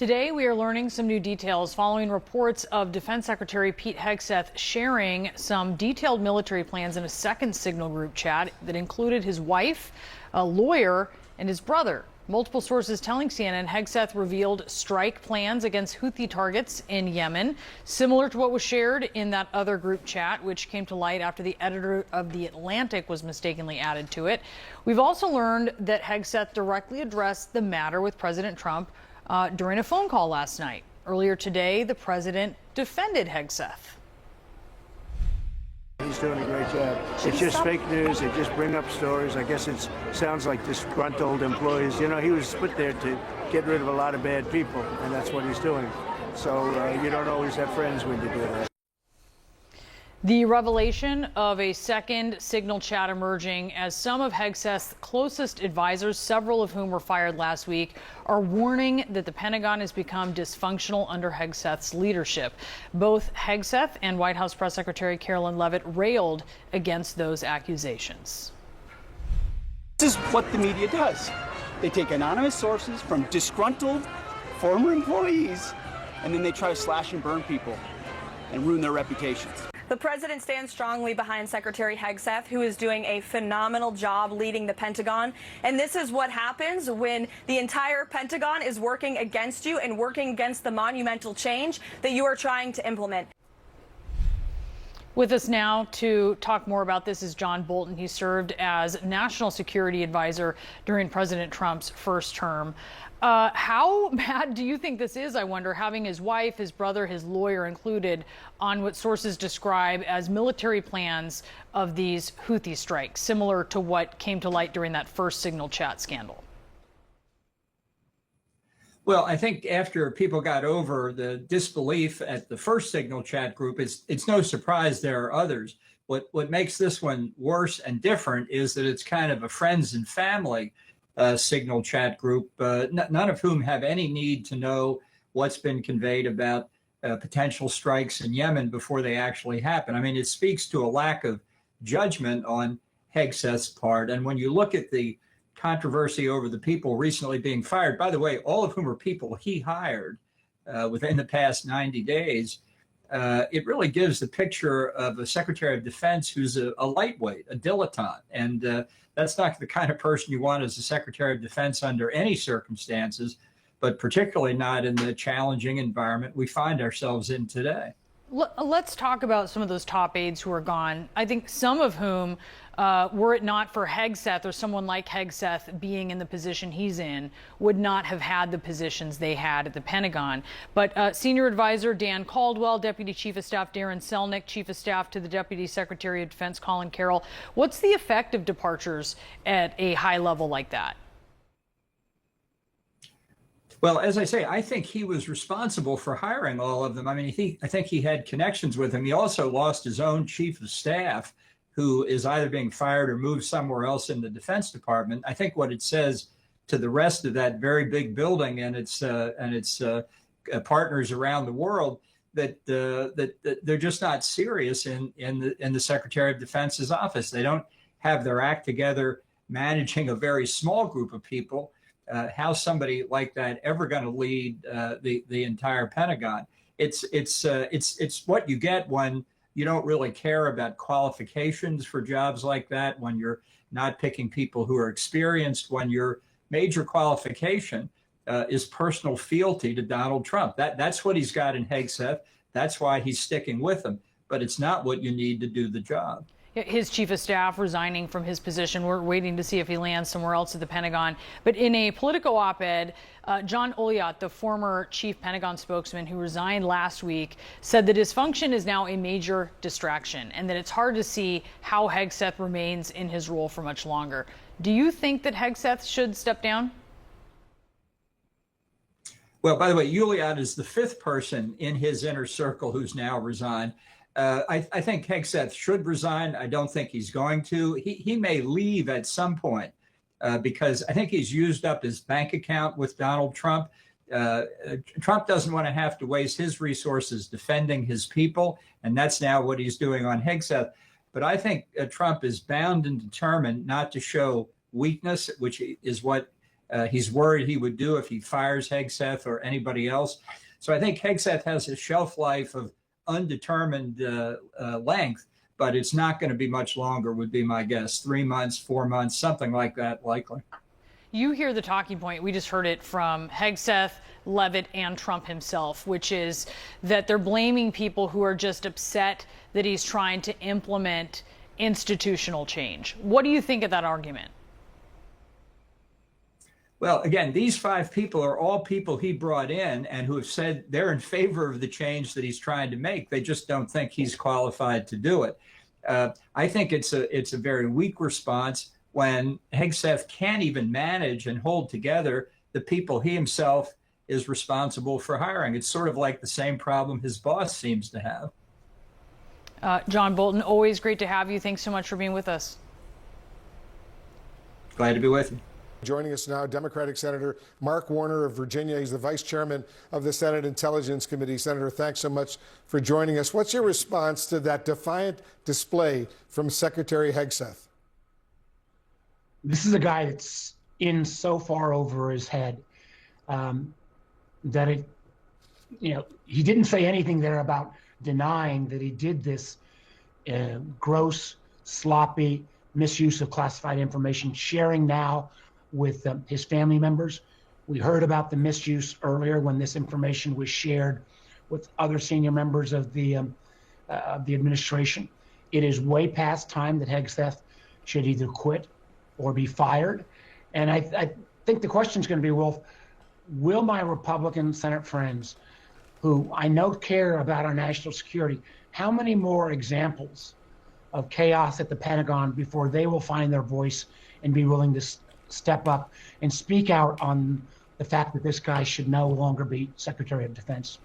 Today, we are learning some new details following reports of Defense Secretary Pete Hegseth sharing some detailed military plans in a second Signal group chat that included his wife, a lawyer, and his brother. Multiple sources telling CNN Hegseth revealed strike plans against Houthi targets in Yemen, similar to what was shared in that other group chat, which came to light after the editor of The Atlantic was mistakenly added to it. We've also learned that Hegseth directly addressed the matter with President Trump during a phone call last night. Earlier today, the president defended Hegseth. He's doing a great job. It's just fake news. They just bring up stories. I guess it sounds like disgruntled employees. You know, he was put there to get rid of a lot of bad people, and that's what he's doing. So you don't always have friends when you do that. The revelation of a second Signal chat emerging as some of Hegseth's closest advisors, several of whom were fired last week, are warning that the Pentagon has become dysfunctional under Hegseth's leadership. Both Hegseth and White House Press Secretary Carolyn Leavitt railed against those accusations. This is what the media does. They take anonymous sources from disgruntled former employees, and then they try to slash and burn people and ruin their reputations. The president stands strongly behind Secretary Hegseth, who is doing a phenomenal job leading the Pentagon. And this is what happens when the entire Pentagon is working against you and working against the monumental change that you are trying to implement. With us now to talk more about this is John Bolton. He served as National Security Advisor during President Trump's first term. How bad do you think this is, I wonder, having his wife, his brother, his lawyer included on what sources describe as military plans of these Houthi strikes, similar to what came to light during that first Signal chat scandal? Well, I think after people got over the disbelief at the first Signal chat group, it's no surprise there are others. What makes this one worse and different is that it's kind of a friends and family Signal chat group, none of whom have any need to know what's been conveyed about potential strikes in Yemen before they actually happen. I mean, it speaks to a lack of judgment on Hegseth's part. And when you look at the controversy over the people recently being fired, by the way, all of whom are people he hired within the past 90 days, it really gives the picture of a Secretary of Defense who's a lightweight, a dilettante. And that's not the kind of person you want as a Secretary of Defense under any circumstances, but particularly not in the challenging environment we find ourselves in today. Let's talk about some of those top aides who are gone. I think some of whom, were it not for Hegseth or someone like Hegseth being in the position he's in, would not have had the positions they had at the Pentagon. But Senior Advisor Dan Caldwell, Deputy Chief of Staff Darren Selnick, Chief of Staff to the Deputy Secretary of Defense Colin Carroll. What's the effect of departures at a high level like that? Well, as I say, I think he was responsible for hiring all of them. I mean, I think he had connections with them. He also lost his own chief of staff, who is either being fired or moved somewhere else in the Defense Department. I think what it says to the rest of that very big building and its partners around the world that they're just not serious in the Secretary of Defense's office. They don't have their act together managing a very small group of people. How's somebody like that ever going to lead the entire Pentagon? It's what you get when you don't really care about qualifications for jobs like that, when you're not picking people who are experienced, when your major qualification is personal fealty to Donald Trump. That's what he's got in Hegseth. That's why he's sticking with him. But it's not what you need to do the job. His chief of staff resigning from his position. We're waiting to see if he lands somewhere else at the Pentagon. But in a Politico op-ed, John Oliot, the former chief Pentagon spokesman who resigned last week, said that dysfunction is now a major distraction and that it's hard to see how Hegseth remains in his role for much longer. Do you think that Hegseth should step down? Well, by the way, Oliot is the fifth person in his inner circle who's now resigned. I think Hegseth should resign. I don't think he's going to. He may leave at some point because I think he's used up his bank account with Donald Trump. Trump doesn't want to have to waste his resources defending his people, and that's now what he's doing on Hegseth. But I think Trump is bound and determined not to show weakness, which is what he's worried he would do if he fires Hegseth or anybody else. So I think Hegseth has a shelf life of undetermined length, but it's not going to be much longer, would be my guess. 3 months, 4 months, something like that, likely. You hear the talking point. We just heard it from Hegseth, Leavitt, and Trump himself, which is that they're blaming people who are just upset that he's trying to implement institutional change. What do you think of that argument? Well, again, these 5 people are all people he brought in and who have said they're in favor of the change that he's trying to make. They just don't think he's qualified to do it. I think it's a very weak response when Hegseth can't even manage and hold together the people he himself is responsible for hiring. It's sort of like the same problem his boss seems to have. John Bolton, always great to have you. Thanks so much for being with us. Glad to be with you. Joining us now, Democratic Senator Mark Warner of Virginia. He's the vice chairman of the Senate Intelligence Committee. Senator, thanks so much for joining us. What's your response to that defiant display from Secretary Hegseth? This is a guy that's in so far over his head that he didn't say anything there about denying that he did this gross, sloppy misuse of classified information, sharing now with his family members. We heard about the misuse earlier when this information was shared with other senior members of the administration. It is way past time that Hegseth should either quit or be fired. And I think the question is going to be, well, will my Republican Senate friends, who I know care about our national security, how many more examples of chaos at the Pentagon before they will find their voice and be willing to step up and speak out on the fact that this guy should no longer be Secretary of Defense?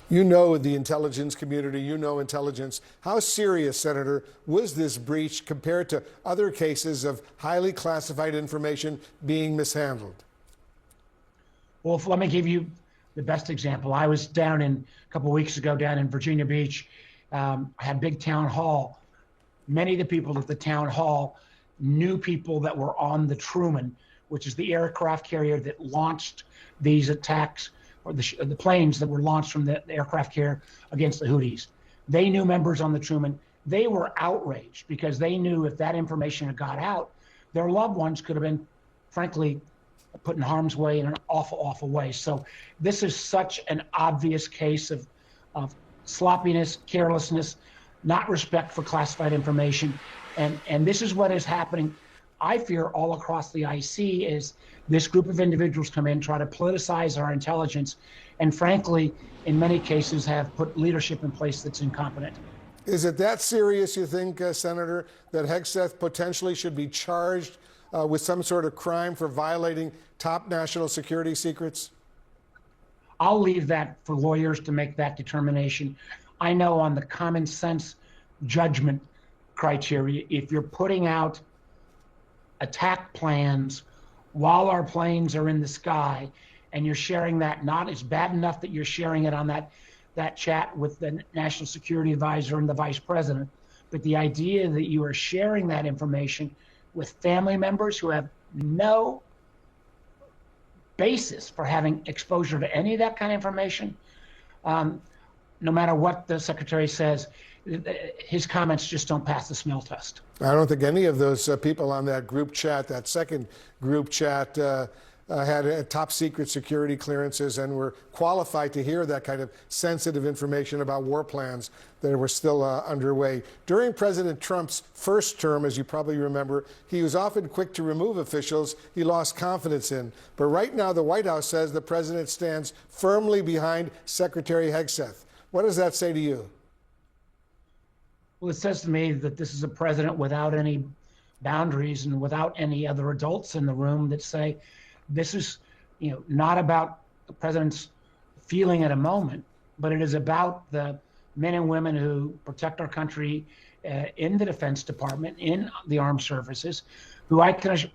You know the intelligence community, you know intelligence. How serious, Senator, was this breach compared to other cases of highly classified information being mishandled? Well, let me give you the best example. I was down a couple of weeks ago down in Virginia Beach. I had a big town hall. Many of the people at the town hall knew people that were on the Truman, which is the aircraft carrier that launched these attacks, or the planes that were launched from the aircraft carrier against the Houthis. They knew members on the Truman. They were outraged because they knew if that information had got out, their loved ones could have been, frankly, put in harm's way in an awful, awful way. So this is such an obvious case of sloppiness, carelessness, not respect for classified information. And this is what is happening, I fear, all across the IC, is this group of individuals come in, try to politicize our intelligence, and frankly, in many cases, have put leadership in place that's incompetent. Is it that serious, you think, Senator, that Hegseth potentially should be charged with some sort of crime for violating top national security secrets? I'll leave that for lawyers to make that determination. I know on the common sense judgment criteria, if you're putting out attack plans while our planes are in the sky and you're sharing that, not it's bad enough that you're sharing it on that chat with the national security advisor and the vice president, but the idea that you are sharing that information with family members who have no basis for having exposure to any of that kind of information, no matter what the secretary says, his comments just don't pass the smell test. I don't think any of those people on that group chat, that second group chat, had top secret security clearances and were qualified to hear that kind of sensitive information about war plans that were still underway. During President Trump's first term, as you probably remember, he was often quick to remove officials he lost confidence in. But right now, the White House says the president stands firmly behind Secretary Hegseth. What does that say to you? Well, it says to me that this is a president without any boundaries and without any other adults in the room that say this is, not about the president's feeling at a moment, but it is about the men and women who protect our country in the Defense Department, in the armed services, who I can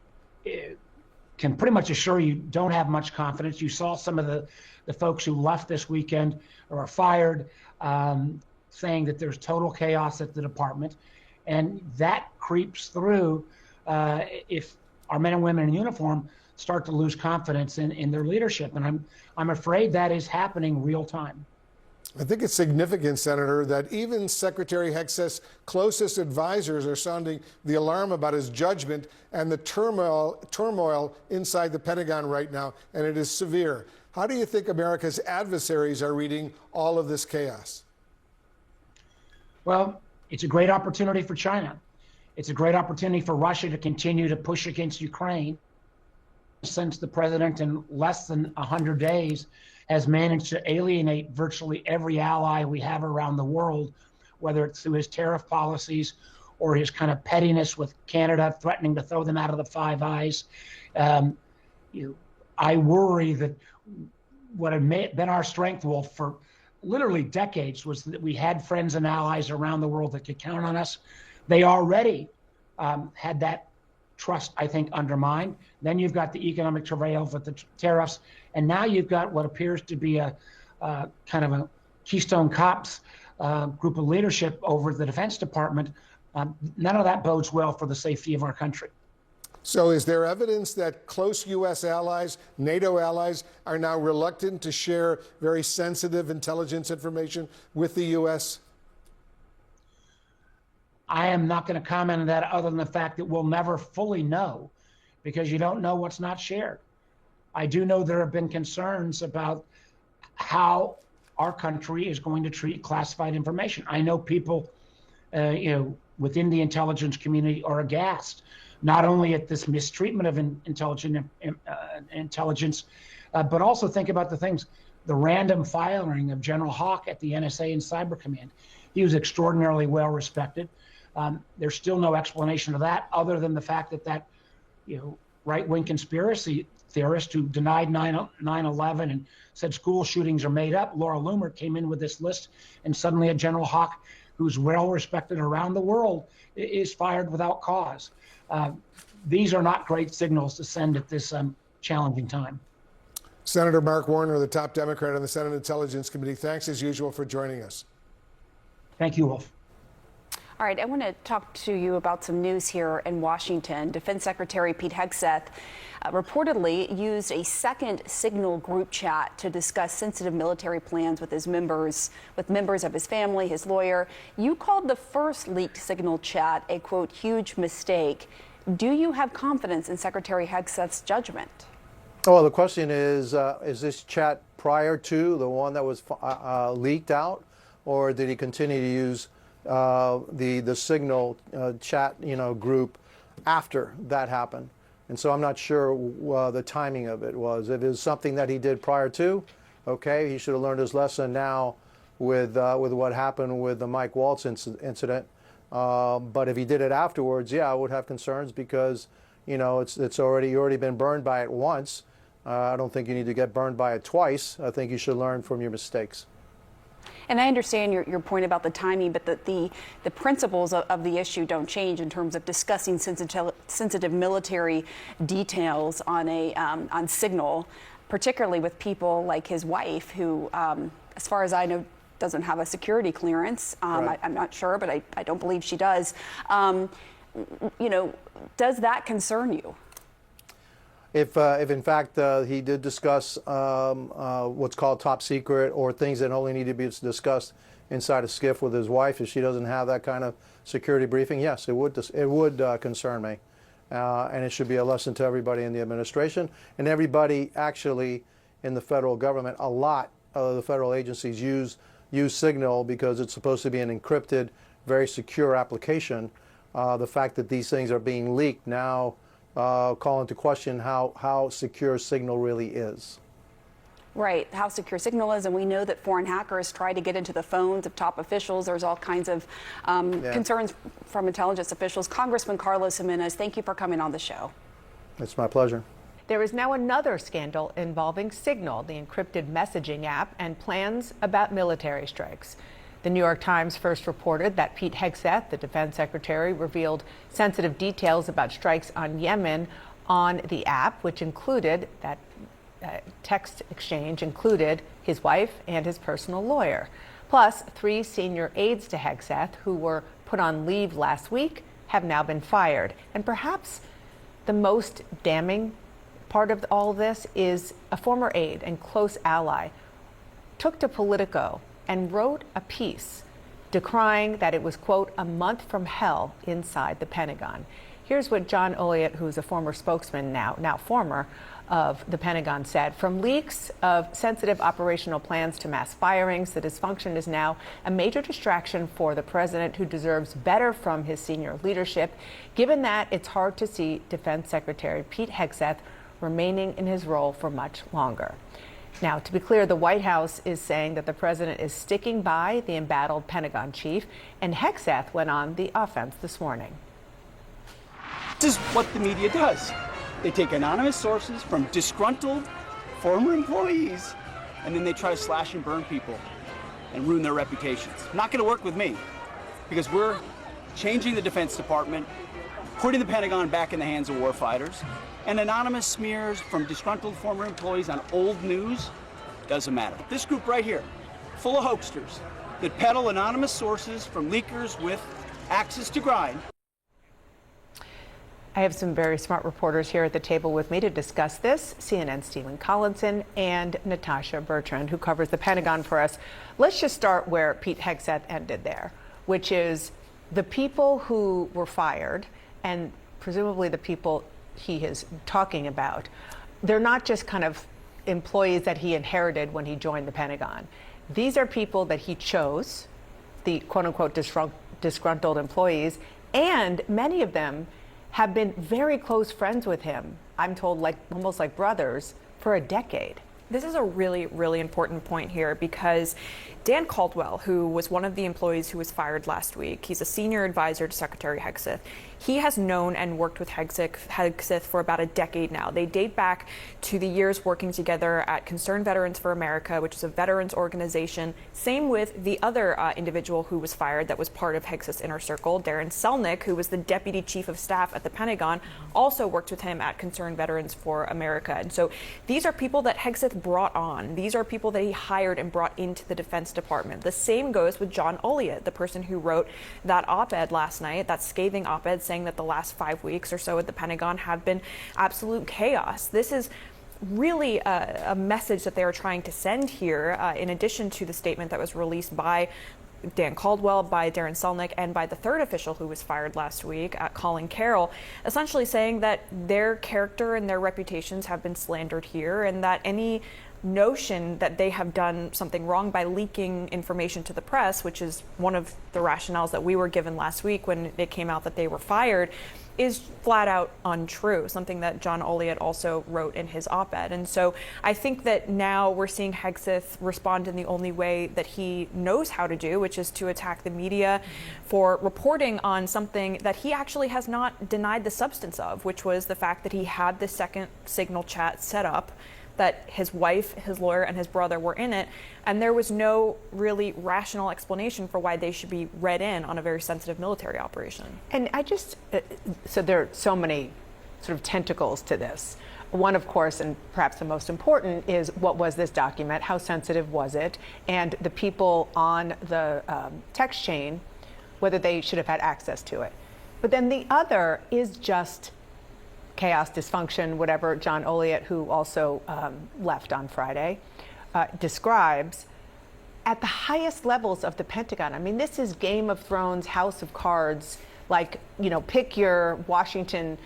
pretty much assure you don't have much confidence. You saw some of the folks who left this weekend or are fired, saying that there's total chaos at the department. And that creeps through if our men and women in uniform start to lose confidence in their leadership. And I'm afraid that is happening real time. I think it's significant, Senator, that even Secretary Hegseth's closest advisors are sounding the alarm about his judgment and the turmoil inside the Pentagon right now, and it is severe. How do you think America's adversaries are reading all of this chaos? Well, it's a great opportunity for China. It's a great opportunity for Russia to continue to push against Ukraine. Since the president, in less than 100 days, has managed to alienate virtually every ally we have around the world, whether it's through his tariff policies or his kind of pettiness with Canada, threatening to throw them out of the Five Eyes. I worry that what had been our strength, Wolf, for literally decades was that we had friends and allies around the world that could count on us. They already had that trust, I think, undermined. Then you've got the economic travails with the tariffs, and now you've got what appears to be a kind of a Keystone Cops group of leadership over the Defense Department. None of that bodes well for the safety of our country. So is there evidence that close U.S. allies, NATO allies, are now reluctant to share very sensitive intelligence information with the U.S.? I am not going to comment on that other than the fact that we'll never fully know because you don't know what's not shared. I do know there have been concerns about how our country is going to treat classified information. I know people, within the intelligence community are aghast, not only at this mistreatment of intelligence, but also think about the random firing of General Hawk at the NSA and Cyber Command. He was extraordinarily well respected. There's still no explanation of that other than the fact that right-wing conspiracy theorist who denied 9/11 and said school shootings are made up, Laura Loomer, came in with this list, and suddenly a General Hawk who's well respected around the world is fired without cause. These are not great signals to send at this challenging time. Senator Mark Warner, the top Democrat on the Senate Intelligence Committee, thanks as usual for joining us. Thank you, Wolf. All right, I want to talk to you about some news here in Washington. Defense Secretary Pete Hegseth reportedly used a second Signal group chat to discuss sensitive military plans with members of his family, his lawyer. You called the first leaked Signal chat a, quote, huge mistake. Do you have confidence in Secretary Hegseth's judgment? Well, the question is this chat prior to the one that was leaked out, or did he continue to use the Signal chat group after that happened? And so I'm not sure the timing of it was. If it was something that he did prior to, okay, he should have learned his lesson now with what happened with the Mike Waltz incident. But if he did it afterwards, yeah, I would have concerns because it's already been burned by it once. I don't think you need to get burned by it twice. I think you should learn from your mistakes. And I understand your point about the timing, but the principles of the issue don't change in terms of discussing sensitive military details on Signal, particularly with people like his wife, who, as far as I know, doesn't have a security clearance. Right. I'm not sure, but I don't believe she does. Does that concern you? If in fact he did discuss what's called top secret or things that only need to be discussed inside a SCIF with his wife, if she doesn't have that kind of security briefing, yes, it would concern me. And it should be a lesson to everybody in the administration and everybody actually in the federal government. A lot of the federal agencies use Signal because it's supposed to be an encrypted, very secure application. The fact that these things are being leaked now call into question how secure Signal really is. Right, how secure Signal is, and we know that foreign hackers try to get into the phones of top officials. There's all kinds of concerns from intelligence officials. Congressman Carlos Jimenez, thank you for coming on the show. It's my pleasure. There is now another scandal involving Signal, the encrypted messaging app, and plans about military strikes. The New York Times first reported that Pete Hegseth, the defense secretary, revealed sensitive details about strikes on Yemen on the app, which included that text exchange included his wife and his personal lawyer. Plus, 3 senior aides to Hegseth who were put on leave last week have now been fired. And perhaps the most damning part of all of this is a former aide and close ally took to Politico and wrote a piece decrying that it was, quote, a month from hell inside the Pentagon. Here's what John Olliott, who's a former spokesman now former, of the Pentagon said. From leaks of sensitive operational plans to mass firings, the dysfunction is now a major distraction for the president, who deserves better from his senior leadership, given that it's hard to see Defense Secretary Pete Hegseth remaining in his role for much longer. Now, to be clear, the White House is saying that the president is sticking by the embattled Pentagon chief, and Hegseth went on the offense this morning. This is what the media does. They take anonymous sources from disgruntled former employees, and then they try to slash and burn people and ruin their reputations. Not going to work with me, because we're changing the Defense Department, putting the Pentagon back in the hands of warfighters, and anonymous smears from disgruntled former employees on old news doesn't matter. This group right here, full of hoaxsters that peddle anonymous sources from leakers with access to grind. I have some very smart reporters here at the table with me to discuss this. CNN's Stephen Collinson and Natasha Bertrand, who covers the Pentagon for us. Let's just start where Pete Hegseth ended there, which is the people who were fired, and presumably the people he is talking about. They're not just kind of employees that he inherited when he joined the Pentagon. These are people that he chose, the quote unquote disgruntled employees, and many of them have been very close friends with him, I'm told, like almost like brothers, for a decade. This is a really, really important point here, because Dan Caldwell, who was one of the employees who was fired last week, he's a senior advisor to Secretary Hegseth. He has known and worked with Hegseth for about a decade now. They date back to the years working together at Concerned Veterans for America, which is a veterans organization. Same with the other individual who was fired that was part of Hegseth's inner circle, Darren Selnick, who was the deputy chief of staff at the Pentagon, also worked with him at Concerned Veterans for America. And so these are people that Hegseth brought on. These are people that he hired and brought into the Defense Department. The same goes with John Olliott, the person who wrote that op-ed last night, that scathing op-ed saying that the last 5 weeks or so at the Pentagon have been absolute chaos. This is really a message that they are trying to send here, in addition to the statement that was released by Dan Caldwell, by Darren Selnick, and by the third official who was fired last week, Colin Carroll, essentially saying that their character and their reputations have been slandered here, and that any notion that they have done something wrong by leaking information to the press, which is one of the rationales that we were given last week when it came out that they were fired, is flat out untrue, something that John Olliott also wrote in his op-ed. And so I think that now we're seeing Hegseth respond in the only way that he knows how to do, which is to attack the media for reporting on something that he actually has not denied the substance of, which was the fact that he had the second signal chat set up, that his wife, his lawyer, and his brother were in it, and there was no really rational explanation for why they should be read in on a very sensitive military operation. And I just, so there are so many sort of tentacles to this. One, of course, and perhaps the most important, is what was this document? How sensitive was it? And the people on the text chain, whether they should have had access to it. But then the other is just chaos, dysfunction, whatever John Olliott, who also left on Friday, describes at the highest levels of the Pentagon. I mean, this is Game of Thrones, House of Cards, like, you know, pick your Washington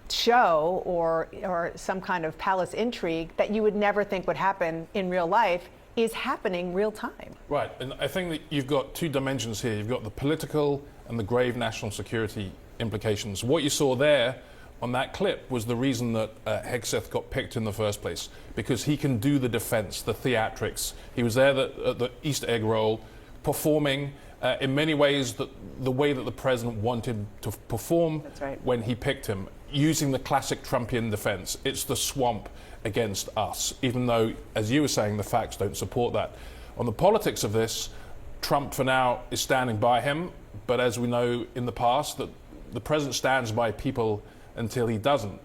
show or some kind of palace intrigue that you would never think would happen in real life is happening real time. Right, and I think that you've got two dimensions here. You've got the political and the grave national security implications. What you saw there on that clip was the reason that Hegseth got picked in the first place, because he can do the defense, the theatrics. He was there at the Easter egg roll, performing in many ways the way that the president wanted to perform. That's right. When he picked him, using the classic Trumpian defense. It's the swamp against us, even though, as you were saying, the facts don't support that. On the politics of this, Trump for now is standing by him, but as we know in the past, that the president stands by people until he doesn't.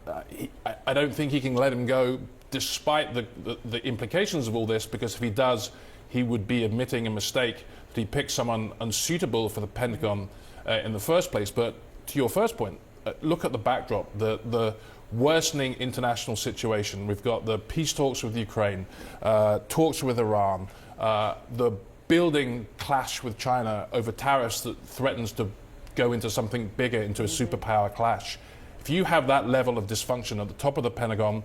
I don't think he can let him go, despite the implications of all this, because if he does, he would be admitting a mistake, that he picked someone unsuitable for the Pentagon in the first place. But to your first point, look at the backdrop. The worsening international situation. We've got the peace talks with Ukraine, talks with Iran, the building clash with China over tariffs that threatens to go into something bigger, into a superpower clash. If you have that level of dysfunction at the top of the Pentagon,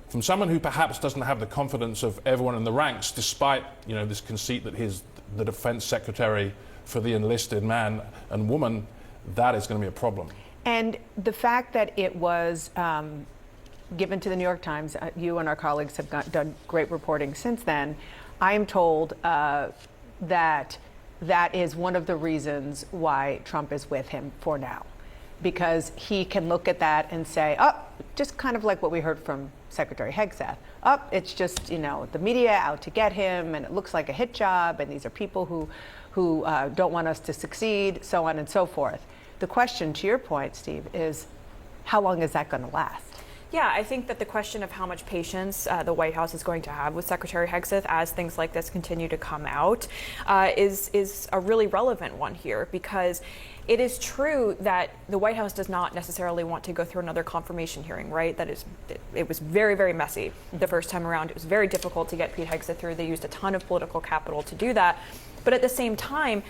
from someone who perhaps doesn't have the confidence of everyone in the ranks, despite this conceit that he's the defense secretary for the enlisted man and woman, that is going to be a problem. And the fact that it was given to the New York Times, you and our colleagues have done great reporting since then. I am told that is one of the reasons why Trump is with him for now, because he can look at that and say, oh, just kind of like what we heard from Secretary Hegseth. Oh, it's just, the media out to get him, and it looks like a hit job, and these are people who don't want us to succeed, so on and so forth. The question, to your point, Steve, is how long is that going to last? Yeah, I think that the question of how much patience the White House is going to have with Secretary Hegseth as things like this continue to come out is a really relevant one here, because it is true that the White House does not necessarily want to go through another confirmation hearing, right? It was very, very messy the first time around. It was very difficult to get Pete Hegseth through. They used a ton of political capital to do that. But at the same time,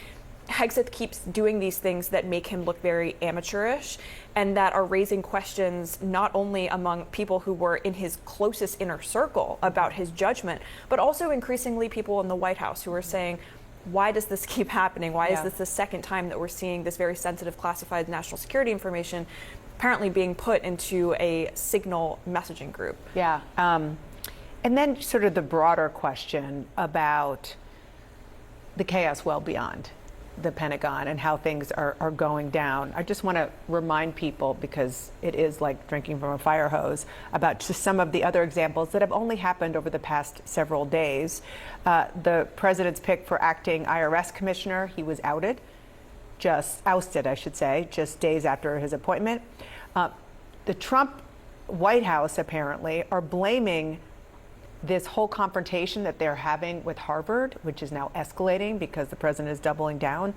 Hegseth keeps doing these things that make him look very amateurish and that are raising questions not only among people who were in his closest inner circle about his judgment, but also increasingly people in the White House who are saying, why does this keep happening? Why is this the second time that we're seeing this very sensitive classified national security information apparently being put into a signal messaging group? Yeah. And then sort of the broader question about the chaos well beyond the Pentagon and how things are going down. I just want to remind people, because it is like drinking from a fire hose, about just some of the other examples that have only happened over the past several days. The president's pick for acting IRS commissioner, he was ousted, I should say, just days after his appointment. The Trump White House apparently are blaming this whole confrontation that they're having with Harvard, which is now escalating because the president is doubling down,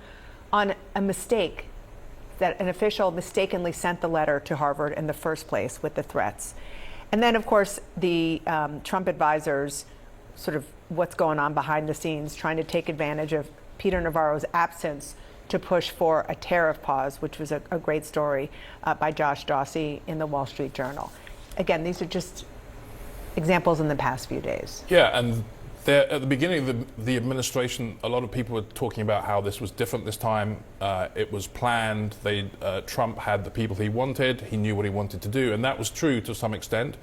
on a mistake that an official mistakenly sent the letter to Harvard in the first place with the threats. And then, of course, the Trump advisors, sort of what's going on behind the scenes, trying to take advantage of Peter Navarro's absence to push for a tariff pause, which was a great story by Josh Dawsey in the Wall Street Journal. Again, these are just examples in the past few days. Yeah, and at the beginning of the administration, a lot of people were talking about how this was different this time. It was planned. Trump had the people he wanted. He knew what he wanted to do, and that was true to some extent.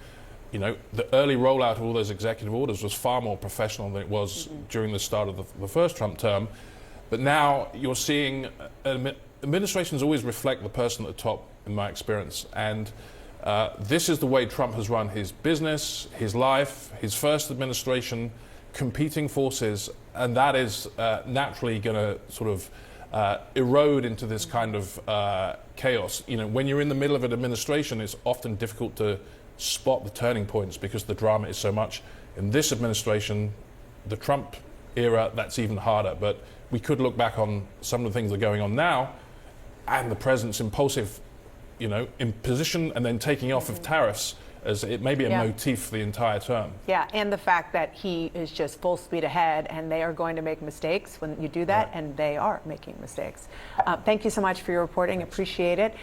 The early rollout of all those executive orders was far more professional than it was during the start of the first Trump term. But now you're seeing administrations always reflect the person at the top, in my experience, and this is the way Trump has run his business, his life, his first administration, competing forces, and that is naturally going to sort of erode into this kind of chaos. When you're in the middle of an administration, it's often difficult to spot the turning points because the drama is so much. In this administration, the Trump era, that's even harder. But we could look back on some of the things that are going on now, and the president's impulsive imposition and then taking off of tariffs as it may be a motif for the entire term. Yeah, and the fact that he is just full speed ahead and they are going to make mistakes when you do that, and they are making mistakes. Thank you so much for your reporting. Appreciate it.